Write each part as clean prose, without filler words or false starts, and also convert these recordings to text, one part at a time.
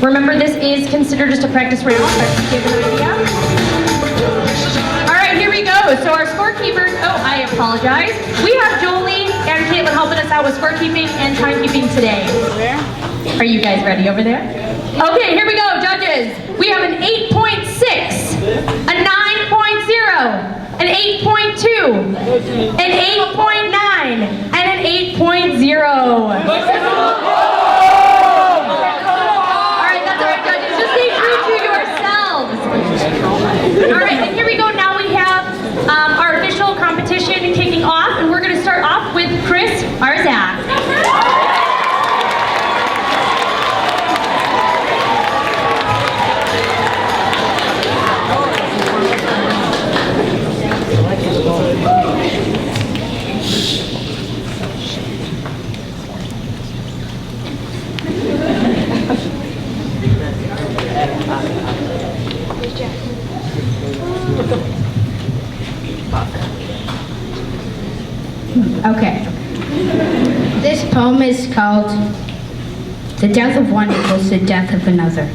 Remember, this is considered just a practice round, but to give an idea. All right, here we go. So our scorekeepers, I apologize. We have Jolie and Caitlin helping us out with scorekeeping and timekeeping today. Are you guys ready over there? Okay, here we go, judges. We have an 8.6, a 9.0, an 8.2, an 8.9, and an 8.0. All right, and here we go. Now we have our official competition kicking off, and we're going to start off with Chris Arzak. Okay. This poem is called The Death of One Equals the Death of Another.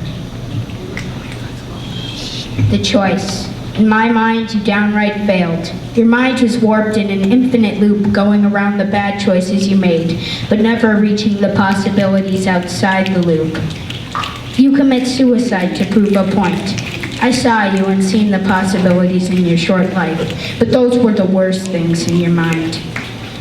The choice. In my mind, you downright failed. Your mind was warped in an infinite loop going around the bad choices you made, but never reaching the possibilities outside the loop. You commit suicide to prove a point. I saw you and seen the possibilities in your short life, but those were the worst things in your mind.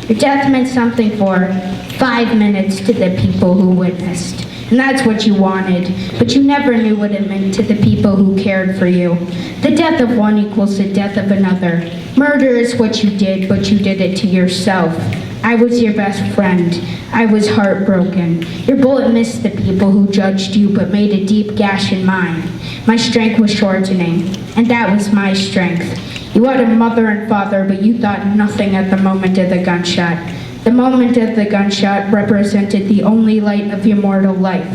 Your death meant something for 5 minutes to the people who witnessed, and that's what you wanted, but you never knew what it meant to the people who cared for you. The death of one equals the death of another. Murder is what you did, but you did it to yourself. I was your best friend. I was heartbroken. Your bullet missed the people who judged you, but made a deep gash in mine. My strength was shortening, and that was my strength. You had a mother and father, but you thought nothing at the moment of the gunshot. The moment of the gunshot represented the only light of your mortal life.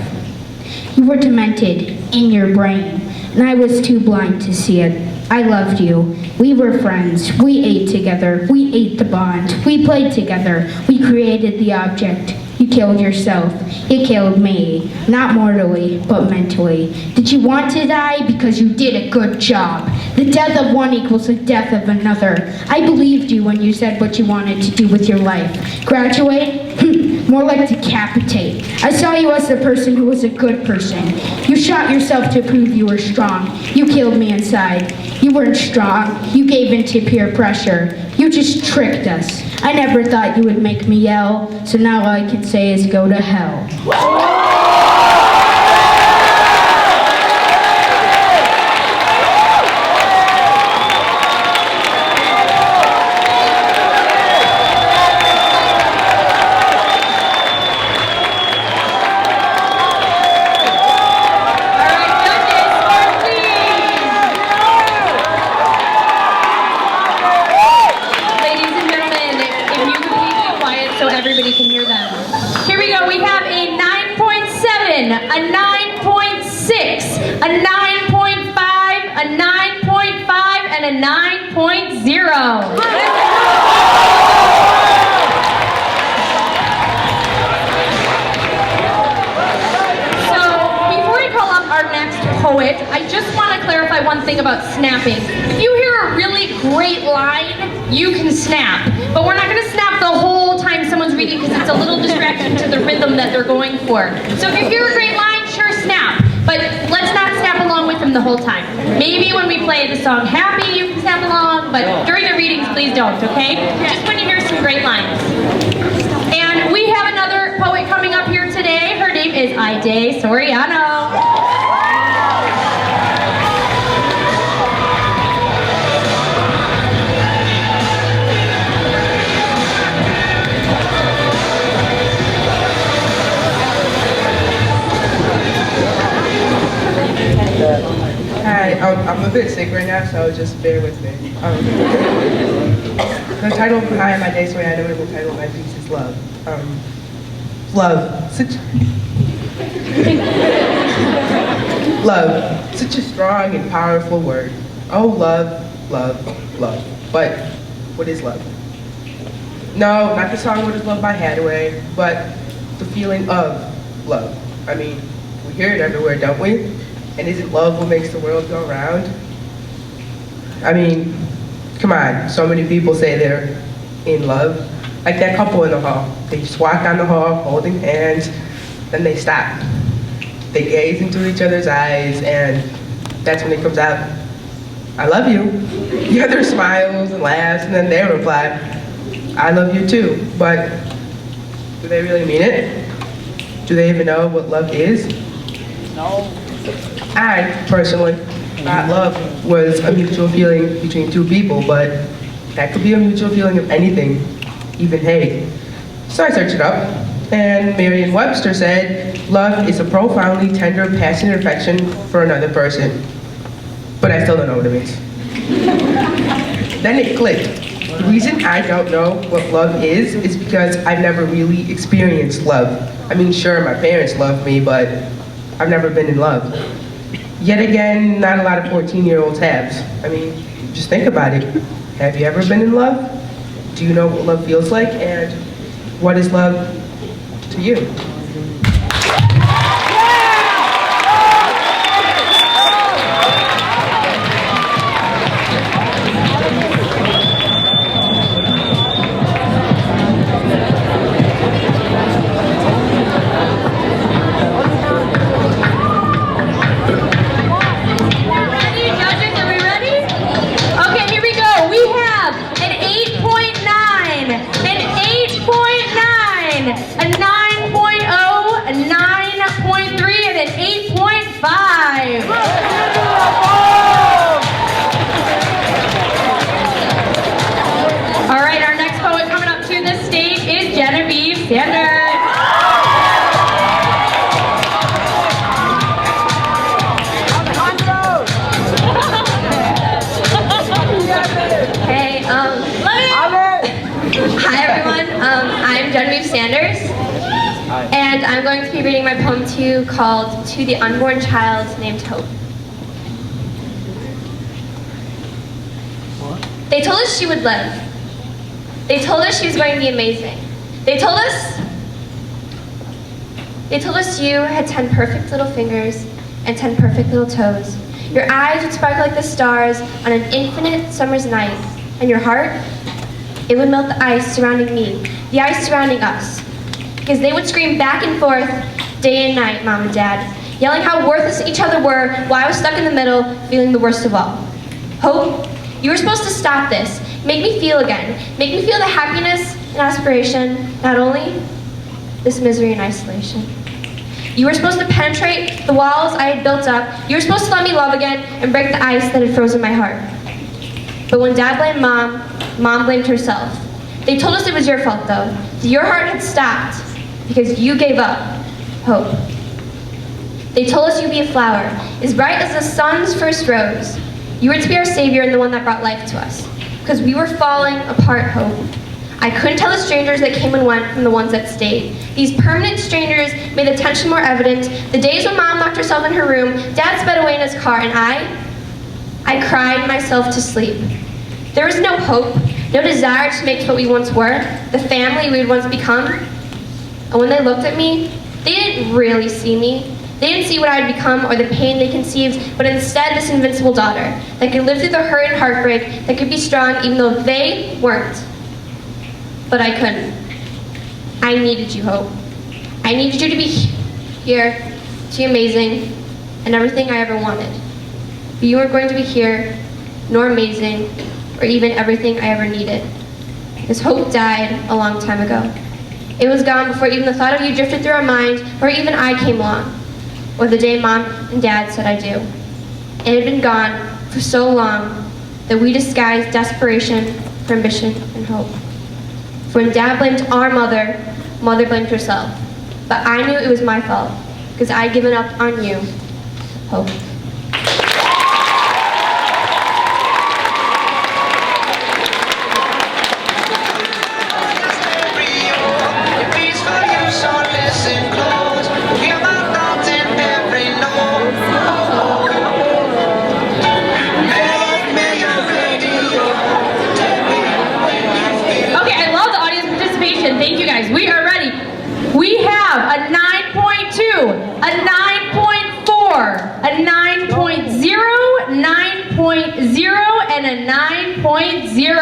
You were demented in your brain, and I was too blind to see it. I loved you. We were friends. We ate together. We ate the bond. We played together. We created the object. You killed yourself. You killed me. Not mortally, but mentally. Did you want to die? Because you did a good job. The death of one equals the death of another. I believed you when you said what you wanted to do with your life. Graduate? More like decapitate. I saw you as the person who was a good person. You shot yourself to prove you were strong. You killed me inside. You weren't strong. You gave in to peer pressure. You just tricked us. I never thought you would make me yell, so now all I can say is go to hell. Everybody can hear them. Here we go. We have a 9.7, a 9.6, a 9.5, a 9.5, and a 9.0. So, before we call up our next poet, I just want to clarify one thing about snapping. If you hear a really great line, you can snap. But we're not going to snap the whole time someone's reading because it's a little distraction to the rhythm that they're going for. So if you hear a great line, sure, snap. But let's not snap along with them the whole time. Maybe when we play the song Happy, you can snap along, but during the readings, please don't, okay? Just when you hear some great lines. And we have another poet coming up here today. Her name is Aide Soriano. Hi, I'm a bit sick right now, so just bear with me. The title of Hi, I'm Aide Soriano, and the title of my piece is Love. Love. Love. Such a strong and powerful word. Oh, love, love, love. But what is love? No, not the song What is Love by Hathaway, but the feeling of love. I mean, We hear it everywhere, don't we? And isn't love what makes the world go round? I mean, come on, so many people say they're in love. Like that couple in the hall. They just walk down the hall holding hands, then they stop. They gaze into each other's eyes, and that's when it comes out, I love you. The other smiles and laughs, and then they reply, I love you too. But do they really mean it? Do they even know what love is? No. I, personally, thought love was a mutual feeling between two people, but that could be a mutual feeling of anything, even hate. So I searched it up, and Merriam-Webster said, love is a profoundly tender, passionate affection for another person. But I still don't know what it means. Then it clicked. The reason I don't know what love is because I've never really experienced love. I mean, sure, my parents love me, but I've never been in love. Yet again, not a lot of 14-year-olds have. I mean, just think about it. Have you ever been in love? Do you know what love feels like? And what is love to you? A 9.0, a 9.3, and an 8.5. All right, our next poet coming up to the stage is Genevieve Sanders. Hey, hi everyone, I'm Genevieve Sanders, and I'm going to be reading my poem to you called To the Unborn Child Named Hope. They told us she would live. They told us she was going to be amazing. They told us you had 10 perfect little fingers and 10 perfect little toes. Your eyes would sparkle like the stars on an infinite summer's night, and your heart, it would melt the ice surrounding me, the ice surrounding us. Because they would scream back and forth, day and night, Mom and Dad, yelling how worthless each other were while I was stuck in the middle, feeling the worst of all. Hope, you were supposed to stop this, make me feel again, make me feel the happiness and aspiration, not only this misery and isolation. You were supposed to penetrate the walls I had built up, you were supposed to let me love again and break the ice that had frozen my heart. But when Dad blamed Mom, Mom blamed herself. They told us it was your fault, though. That your heart had stopped because you gave up hope. They told us you'd be a flower, as bright as the sun's first rose. You were to be our savior and the one that brought life to us. Because we were falling apart, Hope. I couldn't tell the strangers that came and went from the ones that stayed. These permanent strangers made the tension more evident. The days when Mom locked herself in her room, Dad sped away in his car, and I cried myself to sleep. There was no hope, no desire to make what we once were, the family we would once become. And when they looked at me, they didn't really see me. They didn't see what I had become or the pain they conceived, but instead this invincible daughter that could live through the hurt and heartbreak, that could be strong even though they weren't. But I couldn't. I needed you, Hope. I needed you to be here, to be amazing, and everything I ever wanted. But you weren't going to be here, nor amazing, or even everything I ever needed. This hope died a long time ago. It was gone before even the thought of you drifted through our mind, or even I came along, or the day Mom and Dad said I do. It had been gone for so long that we disguised desperation for ambition and hope. For when Dad blamed our mother, Mother blamed herself. But I knew it was my fault, because I'd given up on you, Hope. Thank you guys. We are ready. We have a 9.2, a 9.3, a 9.0, 9.0, and a 9.0.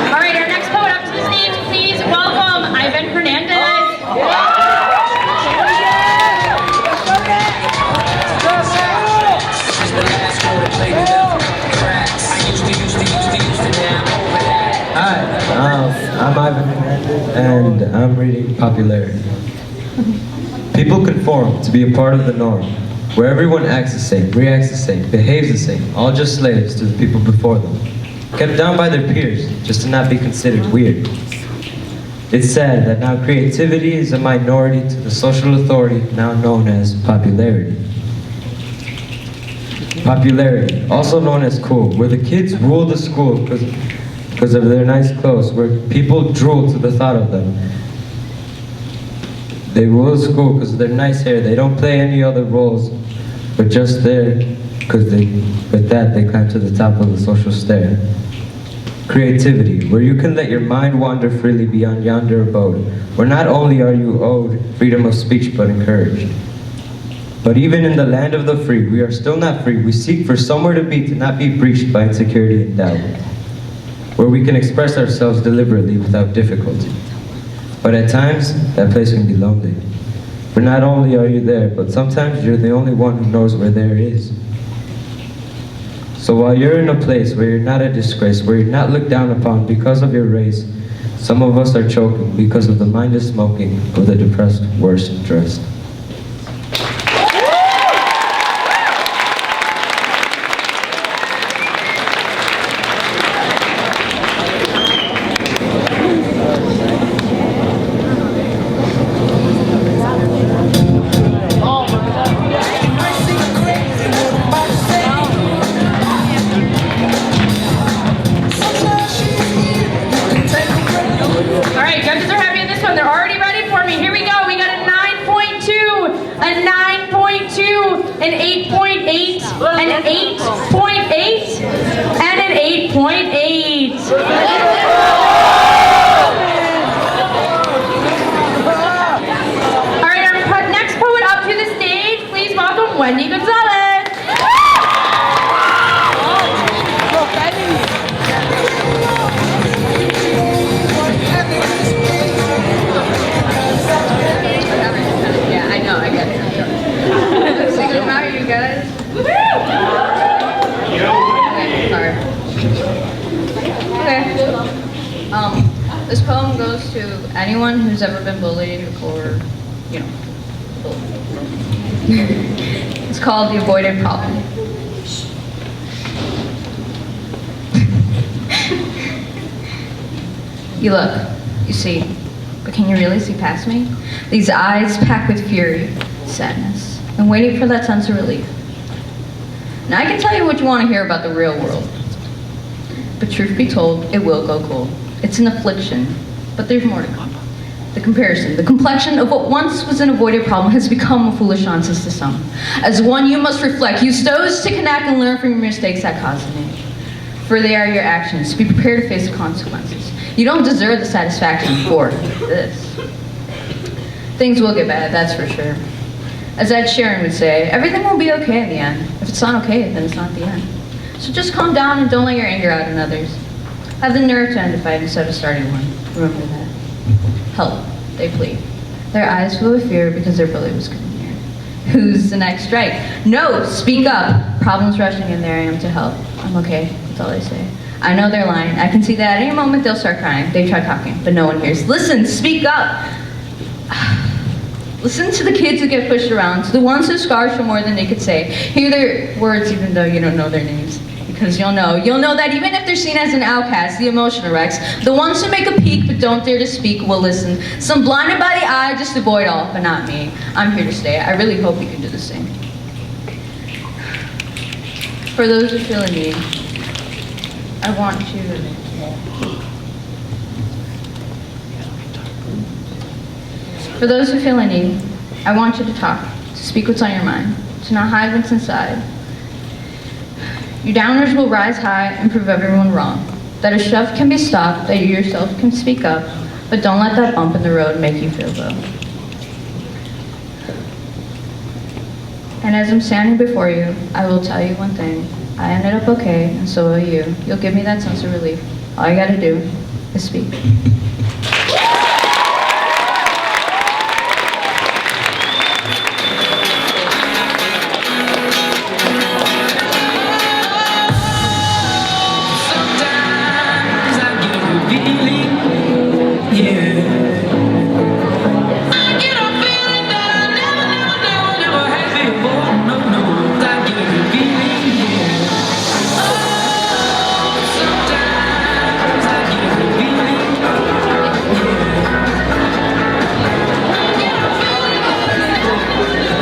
All right, our next poet up to the stage, please welcome Ivan Hernandez. Hi, I'm Ivan Hernandez, and I'm reading Popularity. People conform to be a part of the norm, where everyone acts the same, reacts the same, behaves the same, all just slaves to the people before them. Kept down by their peers, just to not be considered weird. It's sad that now creativity is a minority to the social authority now known as popularity. Popularity, also known as cool, where the kids rule the school because of their nice clothes, where people drool to the thought of them. They rule the school because of their nice hair. They don't play any other roles, but just there because with that they climb to the top of the social stair. Creativity, where you can let your mind wander freely beyond yonder abode, where not only are you owed freedom of speech but encouraged. But even in the land of the free, we are still not free. We seek for somewhere to be, to not be breached by insecurity and doubt, where we can express ourselves deliberately without difficulty. But at times, that place can be lonely. For not only are you there, but sometimes you're the only one who knows where there is. So while you're in a place where you're not a disgrace, where you're not looked down upon because of your race, some of us are choking because of the mindless smoking of the depressed, worst dressed. All right, judges are happy with this one. They're already ready for me. Here we go. We got a 9.2, a 9.2, an 8.8, an 8.8, and an 8.8. All right, our next poet up to the stage, please welcome Wendy Gonzalez. How are you guys? Okay. This poem goes to anyone who's ever been bullied or, bullied. It's called The Avoided Problem. You look, you see, but can you really see past me? These eyes packed with fury, sadness, and waiting for that sense of relief. Now I can tell you what you want to hear about the real world. But truth be told, it will go cold. It's an affliction, but there's more to come. The comparison, the complexion of what once was an avoided problem has become a foolish nonsense to some. As one, you must reflect, use those to connect and learn from your mistakes that caused them. For they are your actions. Be prepared to face the consequences. You don't deserve the satisfaction for this. Things will get bad, that's for sure. As Ed Sheeran would say, everything will be okay in the end. If it's not okay, then it's not the end. So just calm down and don't let your anger out on others. Have the nerve to end a fight instead of starting one. Remember that. Help, they plead. Their eyes fill with fear because their bully was coming near. Who's the next strike? No, speak up. Problems rushing in, there I am to help. I'm okay, that's all they say. I know they're lying. I can see that at any moment they'll start crying. They try talking, but no one hears. Listen, speak up. Listen to the kids who get pushed around, to the ones who scars for more than they could say. Hear their words even though you don't know their names. Because you'll know that even if they're seen as an outcast, the emotional wrecks, the ones who make a peek but don't dare to speak will listen. Some blinded by the eye just avoid all, but not me. I'm here to stay. I really hope you can do the same. For those who feel in need, I want you to... For those who feel in need, I want you to talk, to speak what's on your mind, to not hide what's inside. Your downers will rise high and prove everyone wrong. That a shove can be stopped, that you yourself can speak up. But don't let that bump in the road make you feel low. And as I'm standing before you, I will tell you one thing. I ended up okay, and so will you. You'll give me that sense of relief. All you gotta do is speak.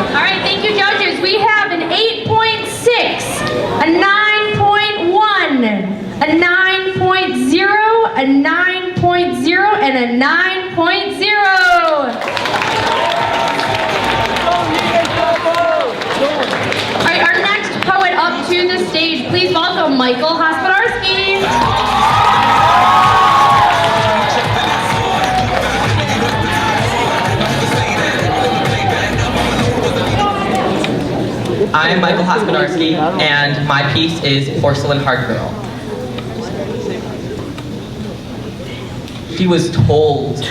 All right, thank you, judges. We have an 8.6, a 9.1, a 9.0, a 9.0, and a 9.0. All right, our next poet up to the stage, please welcome Michael Hospodarski. I'm Michael Hospodarski, and my piece is Porcelain Heart Girl. She was told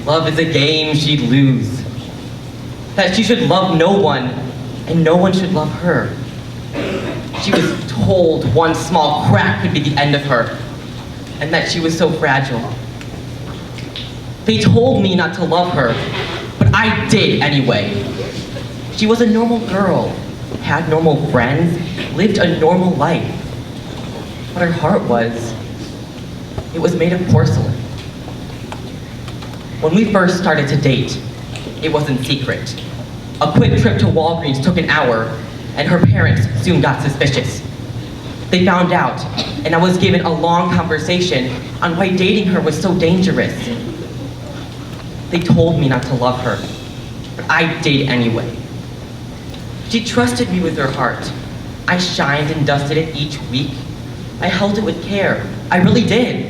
love is a game she'd lose, that she should love no one, and no one should love her. She was told one small crack could be the end of her, and that she was so fragile. They told me not to love her, but I did anyway. She was a normal girl, had normal friends, lived a normal life. But her heart it was made of porcelain. When we first started to date, it wasn't secret. A quick trip to Walgreens took an hour, and her parents soon got suspicious. They found out, and I was given a long conversation on why dating her was so dangerous. They told me not to love her, but I did anyway. She trusted me with her heart. I shined and dusted it each week. I held it with care. I really did.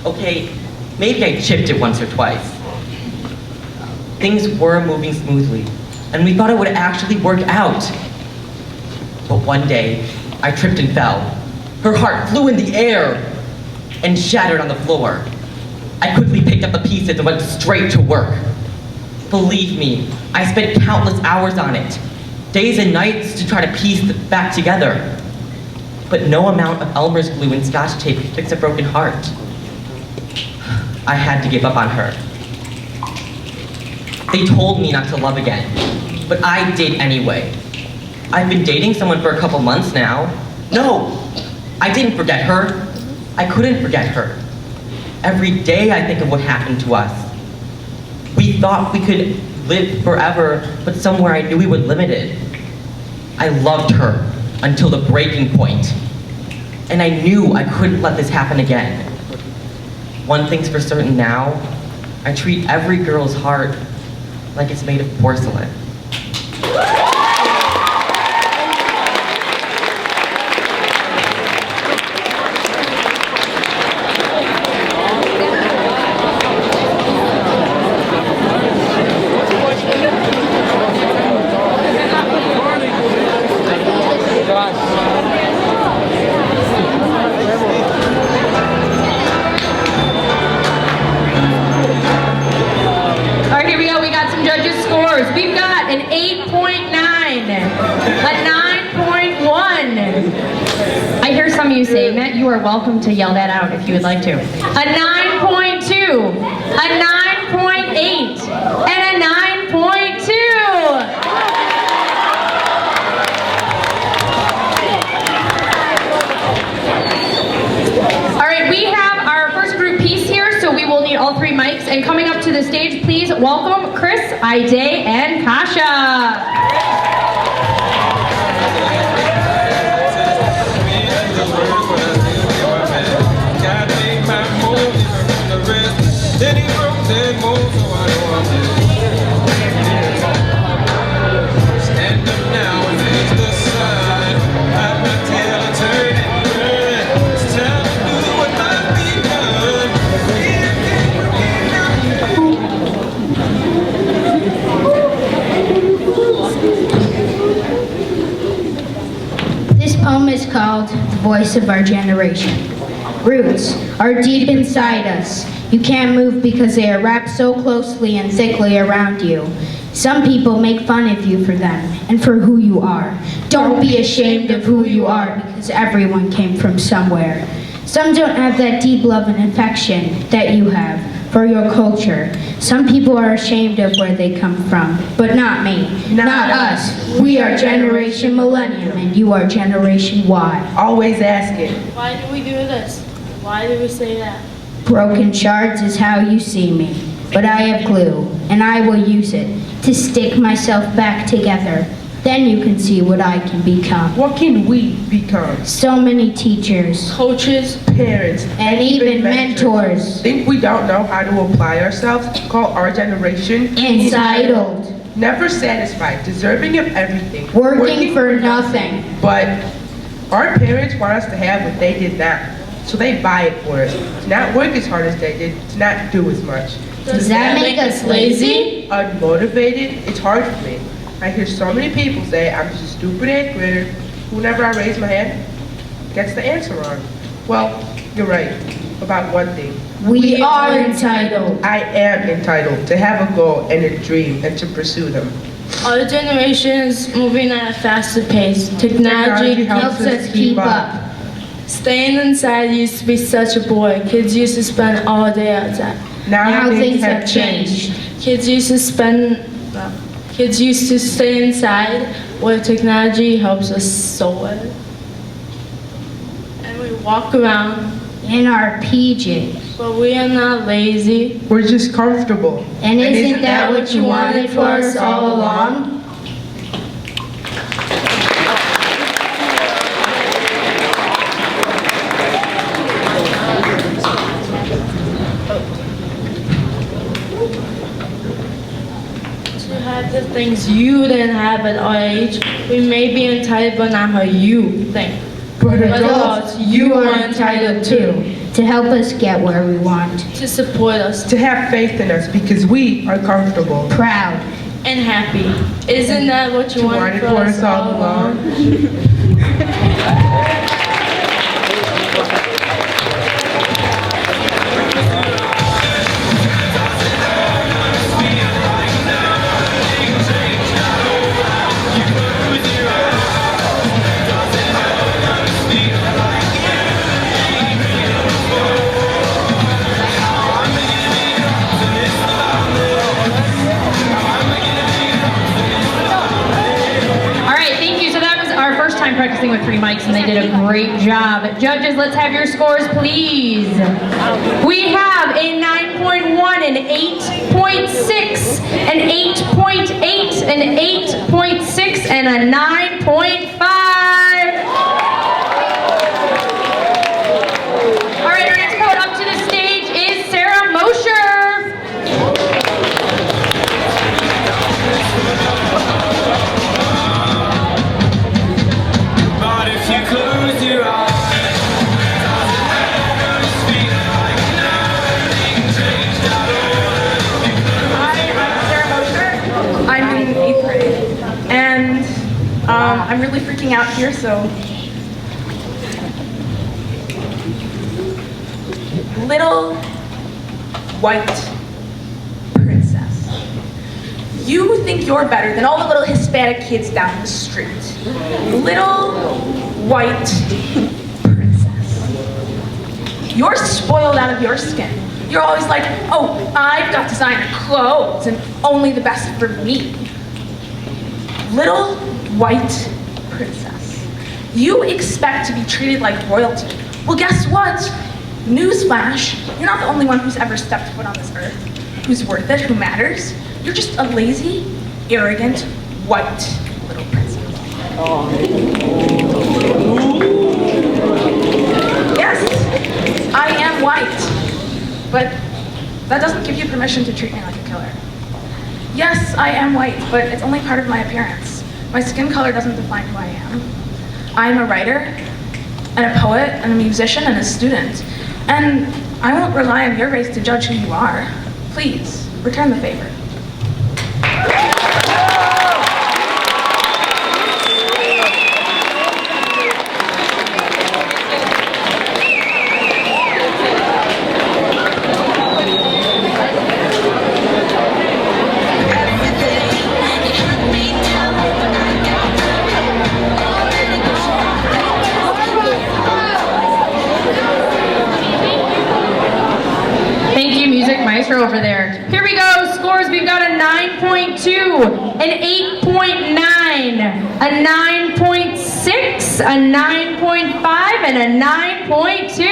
Okay, maybe I chipped it once or twice. Things were moving smoothly, and we thought it would actually work out. But one day, I tripped and fell. Her heart flew in the air and shattered on the floor. I quickly picked up the pieces and went straight to work. Believe me, I spent countless hours on it. Days and nights to try to piece it back together. But no amount of Elmer's glue and Scotch tape could fix a broken heart. I had to give up on her. They told me not to love again, but I did anyway. I've been dating someone for a couple months now. No, I didn't forget her. I couldn't forget her. Every day I think of what happened to us. We thought we could live forever, but somewhere I knew we were limited. I loved her until the breaking point, and I knew I couldn't let this happen again. One thing's for certain now, I treat every girl's heart like it's made of porcelain. We've got an 8.9, a 9.1. I hear some of you saying that. You are welcome to yell that out if you would like to. A 9.2, a 9.8, and a 9.2. All right, we have our first group piece here, so we will need all three mics. And coming up to the stage, please welcome Chris, Ide, and Kasha. voice of our generation. Roots are deep inside us. You can't move because they are wrapped so closely and thickly around you. Some people make fun of you for them and for who you are. Don't be ashamed of who you are because everyone came from somewhere. Some don't have that deep love and affection that you have for your culture. Some people are ashamed of where they come from, but not me, not us. We are Generation Millennium and you are Generation Y. Always asking. Why do we do this? Why do we say that? Broken shards is how you see me, but I have glue, and I will use it to stick myself back together. Then you can see what I can become. What can we become? So many teachers, Coaches, Parents, and even mentors. Think we don't know how to apply ourselves? Call our generation Entitled, never satisfied, deserving of everything, working for nothing. But our parents want us to have what they did not, so they buy it for us. To not work as hard as they did, to not do as much. Does that make us lazy? Unmotivated? It's hard for me. I hear so many people say I'm just a stupid 8th grader. Whenever I raise my hand, gets the answer wrong. Well, you're right about one thing. We are entitled. I am entitled to have a goal and a dream and to pursue them. our generation is moving at a faster pace. Technology Helps us keep up. Staying inside used to be such a bore. Kids used to spend all day outside. Now things have changed. Kids used to stay inside where technology helps us so well. And we walk around, In our PJs. but we are not lazy. We're just comfortable. And isn't that what you wanted for us all along? To have the things you didn't have at our age, we may be entitled, but not how you think. But But adults, you are entitled too. To help us get where we want. To support us to have faith in us because we are comfortable. Proud. and happy. Isn't that what you wanted for us all along? Practicing with 3 mics and they did a great job. Judges, let's have your scores, please. We have a 9.1, an 8.6, an 8.8, an 8.6, and a 9.5. All right, our next poet up to the stage is Sarah Mosher. I'm really freaking out here, so. Little white princess. You think you're better than all the little Hispanic kids down the street. Little white princess. You're spoiled out of your skin. You're always like, oh, I've got designer clothes and only the best for me. Little white princess. You expect to be treated like royalty. Well, guess what? Newsflash, you're not the only one who's ever stepped foot on this earth, who's worth it, who matters. You're just a lazy, arrogant, white little princess. Yes, I am white, but that doesn't give you permission to treat me like a killer. Yes, I am white, but it's only part of my appearance. My skin color doesn't define who I am. I'm a writer, and a poet, and a musician, and a student. And I won't rely on your race to judge who you are. Please, return the favor. there. Here we go. Scores, we've got a 9.2, an 8.9, a 9.6, a 9.5, and a 9.2.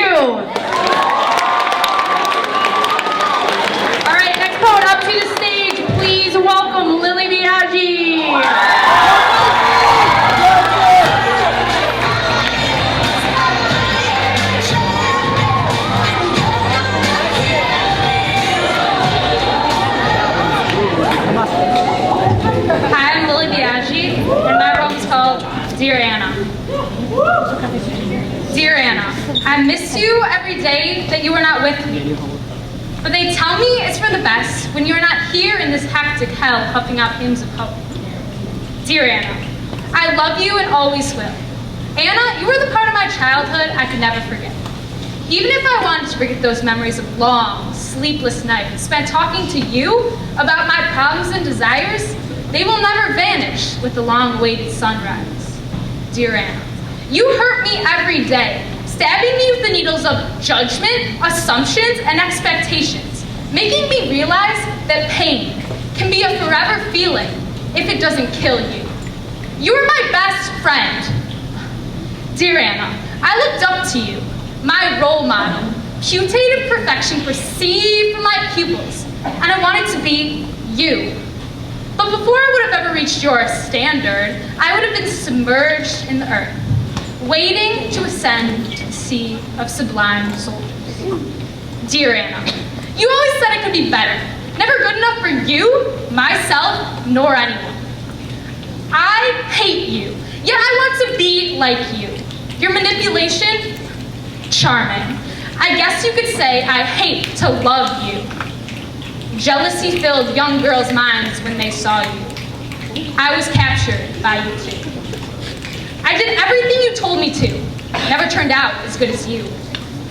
All right, next poet up to the stage. Please welcome Lily Biaggi. Hi, I'm Lily Biaggi, and my poem is called Dear Anna. Dear Anna, I miss you every day that you are not with me. But they tell me it's for the best when you are not here in this hectic hell puffing out hymns of hope. Dear Anna, I love you and always will. Anna, you were the part of my childhood I could never forget. Even if I wanted to forget those memories of long, sleepless nights spent talking to you about my problems and desires, they will never vanish with the long-awaited sunrise. Dear Anna, you hurt me every day, stabbing me with the needles of judgment, assumptions, and expectations, making me realize that pain can be a forever feeling if it doesn't kill you. You are my best friend. Dear Anna, I looked up to you, my role model, putative perfection perceived from my pupils, and I wanted to be you. But before I would have ever reached your standard, I would have been submerged in the earth, waiting to ascend to the sea of sublime soldiers. Dear Anna, you always said it could be better, never good enough for you, myself, nor anyone. I hate you, yet I want to be like you. Your manipulation, charming. I guess you could say I hate to love you. Jealousy filled young girls' minds when they saw you. I was captured by you too. I did everything you told me to. Never turned out as good as you.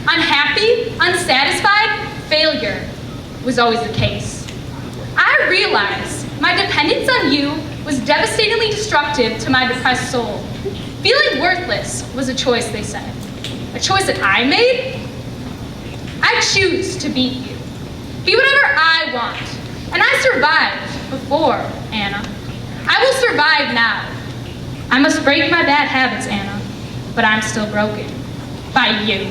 Unhappy, unsatisfied, failure was always the case. I realized my dependence on you was devastatingly destructive to my depressed soul. Feeling worthless was a choice, they said. A choice that I made? I choose to beat you. Be whatever I want. And I survived before, Anna. I will survive now. I must break my bad habits, Anna, but I'm still broken by you.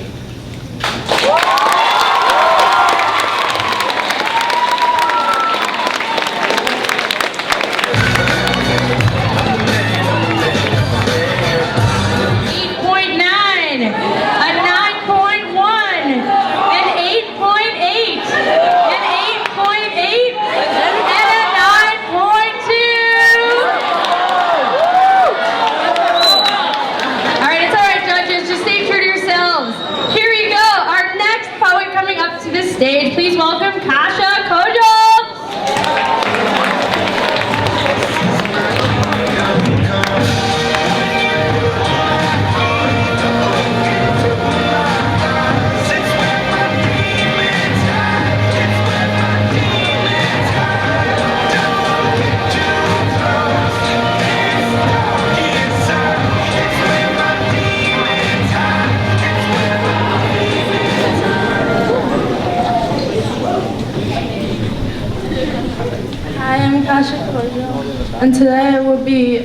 Asha Kojo, and today I will be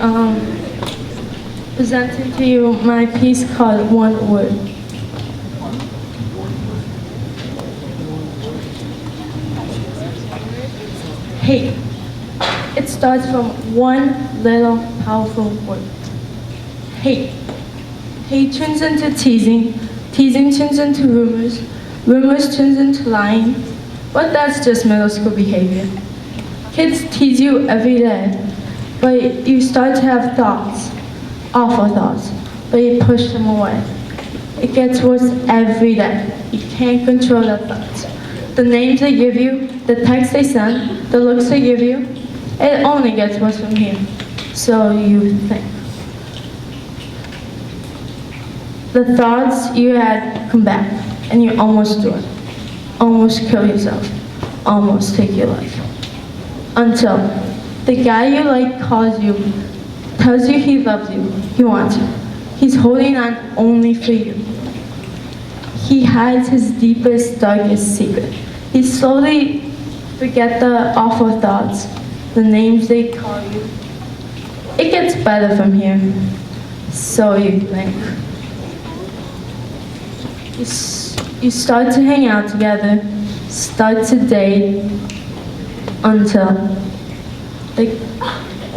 presenting to you my piece called One Word. Hate. It starts from one little powerful word. Hate. Hate turns into teasing, teasing turns into rumors, rumors turns into lying, but that's just middle school behavior. Kids tease you every day, but you start to have thoughts, awful thoughts, but you push them away. It gets worse every day. You can't control the thoughts. The names they give you, the texts they send, the looks they give you, it only gets worse from here. So you think. The thoughts you had come back, and you almost do it. Almost kill yourself. Almost take your life. Until the guy you like calls you, tells you he loves you, he wants you. He's holding on only for you. He hides his deepest, darkest secret. He slowly Forget the awful thoughts, the names they call you. It gets better from here. So you think. You start to hang out together, start to date, until, like,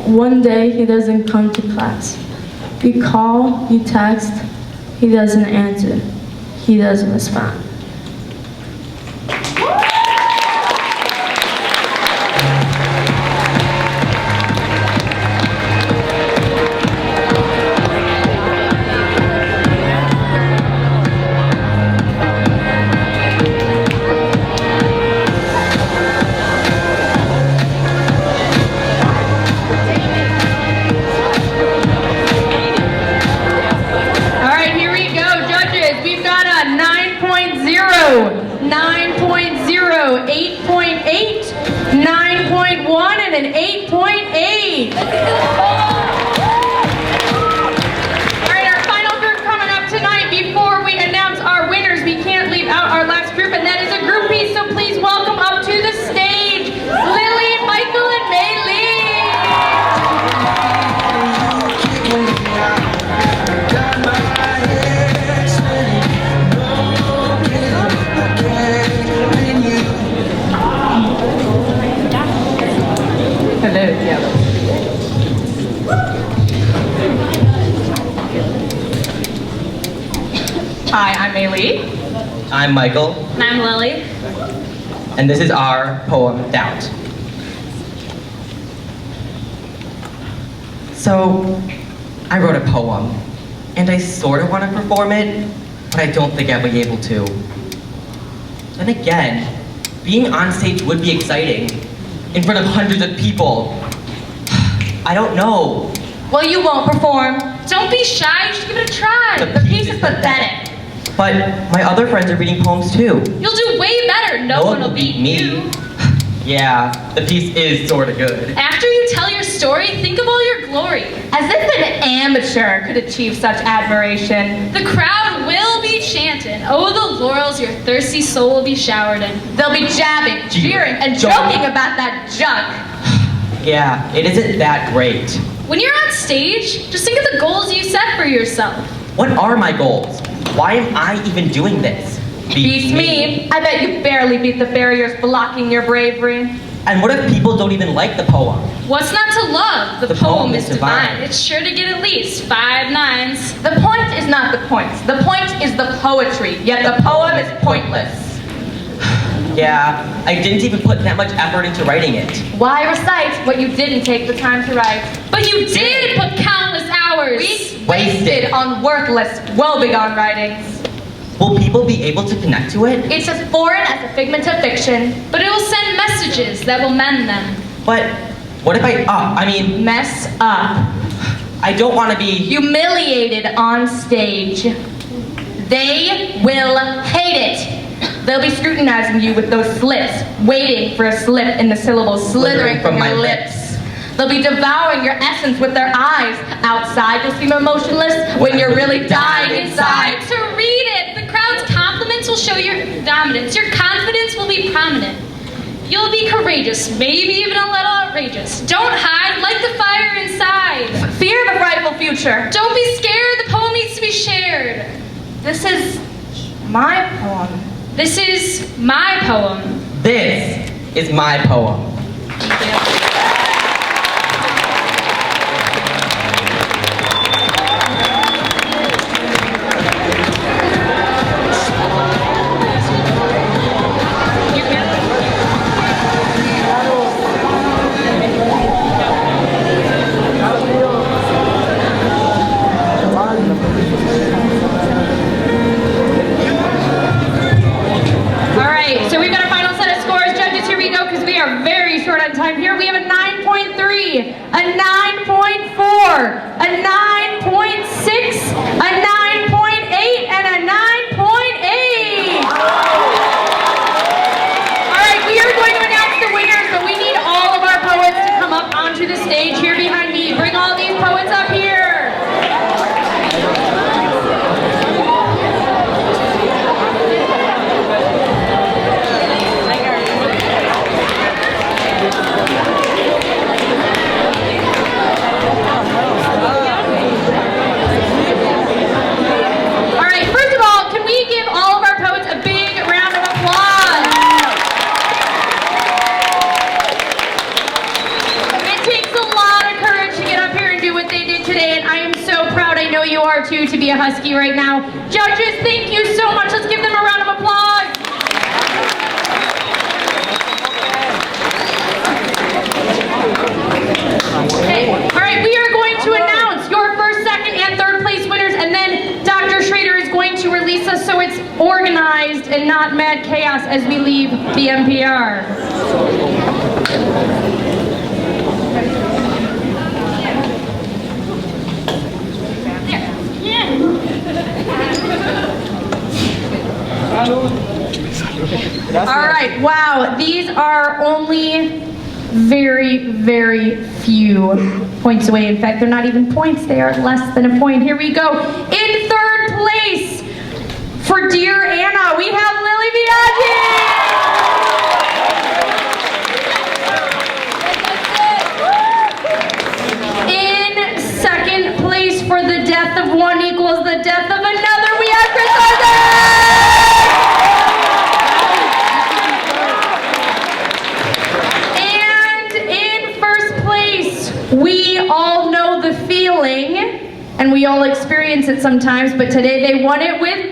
one day he doesn't come to class. You call, you text, he doesn't answer, he doesn't respond. All right, here we go, judges. We've got a 9.0, 9.0, 8.8, 9.1, and an 8.8. All right, our final group coming up tonight. Before we announce our winners, we can't leave out our last group, and that is a group piece, so please welcome up to the stage, Lily, Michael, and Mei Lee. Hello, yeah. Hi, I'm Maylee. I'm Michael, And I'm Lily. and this is our poem, Doubt. So, I wrote a poem, and I sort of want to perform it, but I don't think I'll be able to. Then again, being on stage would be exciting, in front of hundreds of people. I don't know. Well, you won't perform. Don't be shy, just give it a try. The piece is pathetic. But my other friends are reading poems too. You'll do way better. No one will beat you. Yeah, the piece is sort of good. After you tell your story, think of all your glory. As if an amateur could achieve such admiration. The crowd will be chanting. Oh, the laurels your thirsty soul will be showered in. They'll be jabbing, jeering, and joking about that junk. Yeah, it isn't that great. When you're on stage, just think of the goals you set for yourself. What are my goals? Why am I even doing this? Beats me. I bet you barely beat the barriers blocking your bravery. And what if people don't even like the poem? What's not to love? The poem is divine. It's sure to get at least 5 nines. The point is not the points. The point is the poetry, yet the poem is pointless. Yeah, I didn't even put that much effort into writing it. Why recite what you didn't take the time to write? But you did put countless hours. Weeks wasted on worthless, woebegone writings. Will people be able to connect to it? It's as foreign as a figment of fiction. But it will send messages that will mend them. But what if Mess up. I don't want to be... Humiliated on stage. They will hate it. They'll be scrutinizing you with those slits, waiting for a slip in the syllables slithering from your lips. They'll be devouring your essence with their eyes. Outside, you'll seem emotionless when you're really dying inside. Time to read it. The crowd's compliments will show your dominance. Your confidence will be prominent. You'll be courageous, maybe even a little outrageous. Don't hide, light the fire inside. Fear the frightful future. Don't be scared, the poem needs to be shared. This is my poem. This is my poem. This is my poem. All right, so we've got a final set of scores. Judges, here we go, because we are very short on time here. We have a 9.3, a 9.4, a 9.6, a 9.8, and a 9.8. All right, we are going to announce the winners, but we need all of our poets to come up onto the stage here behind me. Bring all these poets up here. far too to be a Husky right now. Judges, thank you so much. Let's give them a round of applause. Okay. All right, we are going to announce your first, second, and third place winners, and then Dr. Schrader is going to release us so it's organized and not mad chaos as we leave the NPR. All right, wow, these are only very, very few points away. In fact, they're not even points, they are less than a point. Here we go. In third place, for Dear Anna, we have Lily Biaggi. In second place, for The Death of One Equals the Death of Another, we have Chris Arthur. We all know the feeling, and we all experience it sometimes, but today they won it with